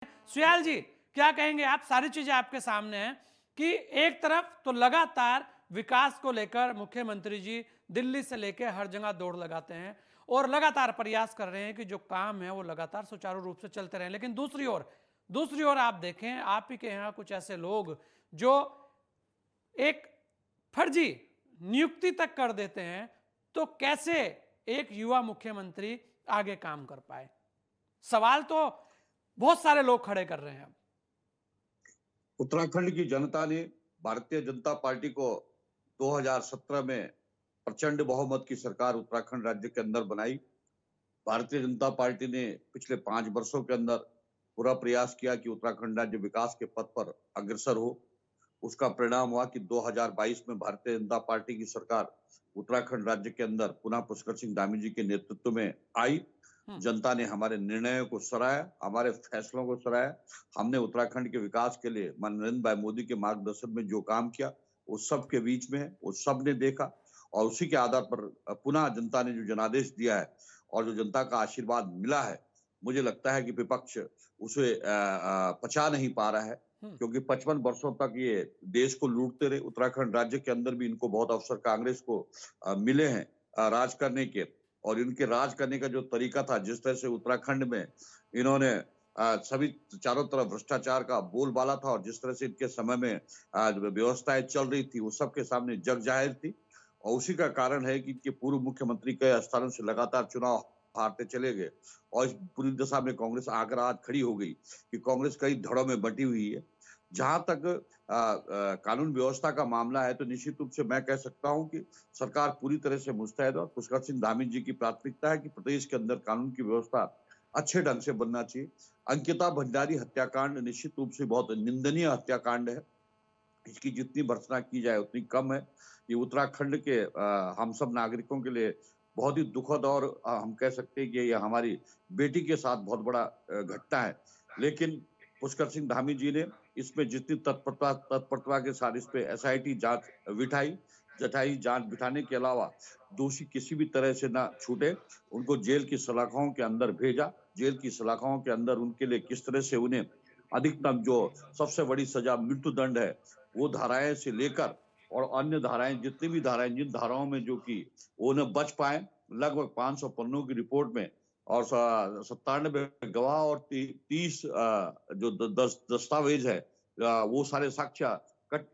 सुयाल जी, क्या कहेंगे आप? सारी चीजें आपके सामने हैं कि एक तरफ तो लगातार विकास को लेकर मुख्यमंत्री जी दिल्ली से लेकर हर जगह दौड़ लगाते हैं और लगातार प्रयास कर रहे हैं कि जो काम है वो लगातार सुचारू रूप से चलते रहे। लेकिन दूसरी ओर आप देखें, आप ही के यहाँ कुछ ऐसे लोग जो एक फर्जी नियुक्ति तक कर देते हैं, तो कैसे एक युवा मुख्यमंत्री आगे काम कर पाए? सवाल तो बहुत सारे लोग खड़े कर रहे हैं अब। उत्तराखंड की जनता ने भारतीय जनता पार्टी को 2017 में प्रचंड बहुमत की सरकार उत्तराखंड राज्य के अंदर बनाई। भारतीय जनता पार्टी ने पिछले 5 वर्षों के अंदर पूरा प्रयास किया कि उत्तराखंड राज्य विकास के पथ पर अग्रसर हो। उसका परिणाम हुआ कि 2022 में भारतीय जनता पार्टी की सरकार उत्तराखंड राज्य के अंदर पुनः पुष्कर सिंह धामी जी के नेतृत्व में आई। जनता ने हमारे निर्णयों को सराहा, हमारे फैसलों को सराहा। हमने उत्तराखंड के विकास के लिए माननीय नरेंद्र भाई मोदी के मार्गदर्शन में जो काम किया, वो सबके बीच में है, वो सबने देखा और उसी के आधार पर पुनः जनता ने जो जनादेश दिया है और जो जनता का आशीर्वाद मिला है, मुझे लगता है कि विपक्ष उसे पचा नहीं पा रहा है, क्योंकि 55 वर्षों तक ये देश को लूटते रहे। उत्तराखंड राज्य के अंदर भी इनको बहुत अवसर कांग्रेस को मिले हैं राज करने के, और इनके राज करने का जो तरीका था, जिस तरह से उत्तराखंड में इन्होंने सभी चारों तरफ भ्रष्टाचार का बोलबाला था और जिस तरह से इनके समय में व्यवस्थाएं चल रही थी, वो सबके सामने जग जाहिर थी। और उसी का कारण है कि इनके पूर्व मुख्यमंत्री कई स्थानों से लगातार चुनाव हारते चले गए और इस पूरी दशा में कांग्रेस आकर आज खड़ी हो गई कि कांग्रेस कई धड़ों में बंटी हुई है। जहां तक कानून व्यवस्था का मामला है, तो निश्चित रूप से मैं कह सकता हूं कि सरकार पूरी तरह से मुस्तैद है और पुष्कर सिंह धामी जी की प्राथमिकता है कि प्रदेश के अंदर कानून की व्यवस्था अच्छे ढंग से बनना चाहिए। अंकिता भंडारी हत्याकांड निश्चित रूप से बहुत निंदनीय हत्याकांड है। इसकी जितनी भर्त्सना की जाए उतनी कम है। ये उत्तराखंड के हम सब नागरिकों के लिए बहुत ही दुखद और हम कह सकते हैं कि ये हमारी बेटी के साथ बहुत बड़ा घटना है। लेकिन पुष्कर सिंह धामी जी ने इसमें जितनी तत्परता के साथ इस पे एसआईटी जांच जांच बिठाने के अलावा दोषी किसी भी तरह से ना छूटे, उनको जेल की सलाखों के अंदर भेजा। जेल की सलाखों के अंदर उनके लिए किस तरह से उन्हें अधिकतम जो सबसे बड़ी सजा मृत्यु दंड है, वो धाराएं से लेकर और अन्य धाराएं, जितनी भी धाराएं, जिन धाराओं में जो कि वो न बच पाए, लगभग 500 पन्नों की रिपोर्ट में और 97 गवाह और 30 जो दस्तावेज है, वो सारे साक्ष्य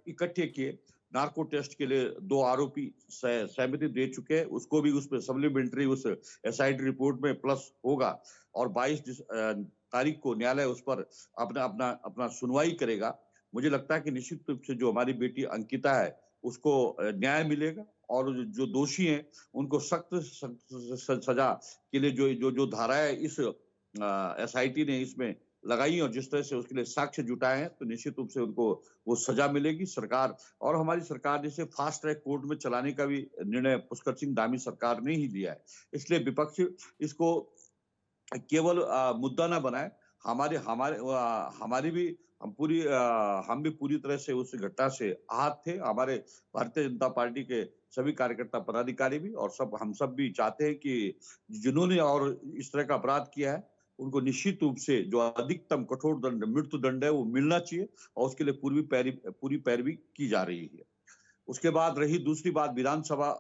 इकट्ठे किए। नार्को टेस्ट के लिए 2 आरोपी सहमति दे चुके हैं, उसको भी उसमें सप्लीमेंट्री उस एसआईटी रिपोर्ट में प्लस होगा और 22 तारीख को न्यायालय उस पर अपना अपना अपना सुनवाई करेगा। मुझे लगता है कि निश्चित रूप से जो हमारी बेटी अंकिता है, उसको न्याय मिलेगा और जो दोषी हैं, उनको सख्त सजा के लिए जो जो जो धाराएं इस एसआईटी ने इसमें लगाई और जिस तरह से उसके लिए साक्ष्य जुटाए हैं, तो निश्चित रूप से उनको वो सजा मिलेगी। सरकार और हमारी सरकार ने इसे फास्ट ट्रैक कोर्ट में चलाने का भी निर्णय पुष्कर सिंह धामी सरकार ने ही लिया है। इसलिए विपक्ष इसको केवल मुद्दा ना बनाए। हमारे हमारे हमारी भी हम भी पूरी तरह से उस घटना से आहत थे। हमारे भारतीय जनता पार्टी के सभी कार्यकर्ता पदाधिकारी भी और हम सब भी चाहते हैं कि जिन्होंने और इस तरह का अपराध किया है, उनको निश्चित रूप से जो अधिकतम कठोर दंड मृत्यु दंड है वो मिलना चाहिए और उसके लिए पूरी पैरवी की जा रही है। उसके बाद रही दूसरी बात विधानसभा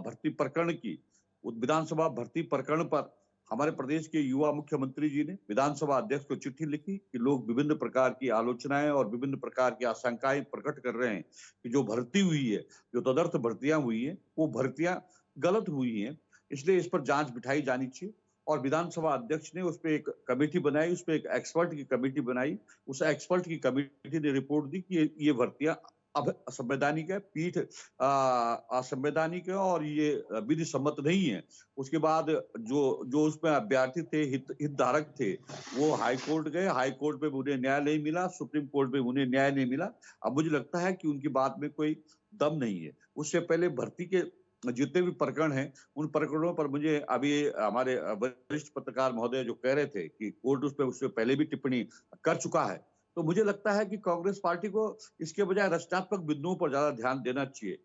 भर्ती प्रकरण की। विधानसभा भर्ती प्रकरण पर हमारे प्रदेश के युवा मुख्यमंत्री जी ने विधानसभा अध्यक्ष को चिट्ठी लिखी कि लोग विभिन्न प्रकार की आलोचनाएं और विभिन्न प्रकार की आशंकाएं प्रकट कर रहे हैं कि जो भर्ती हुई है, जो तदर्थ भर्तियां हुई है, वो भर्तियां गलत हुई हैं। इसलिए इस पर जांच बिठाई जानी चाहिए और विधानसभा अध्यक्ष ने उस पर एक कमेटी बनाई, उस पर एक एक्सपर्ट की कमेटी बनाई। उस एक्सपर्ट की कमेटी ने रिपोर्ट दी कि ये भर्तियां अब असंवैधानिक है, पीठ असंवैधानिक है और ये विधि सम्मत नहीं है। उसके बाद जो जो उसमें अभ्यर्थी थे, हितधारक थे, वो हाई कोर्ट गए। हाई कोर्ट में उन्हें न्याय नहीं मिला, सुप्रीम कोर्ट में उन्हें न्याय नहीं मिला। अब मुझे लगता है कि उनकी बात में कोई दम नहीं है। उससे पहले भर्ती के जितने भी प्रकरण हैं, उन प्रकरणों पर मुझे अभी हमारे वरिष्ठ पत्रकार महोदय जो कह रहे थे कि कोर्ट उसपे पहले भी टिप्पणी कर चुका है। तो मुझे लगता है कि कांग्रेस पार्टी को इसके बजाय रचनात्मक बिंदुओं पर ज्यादा ध्यान देना चाहिए।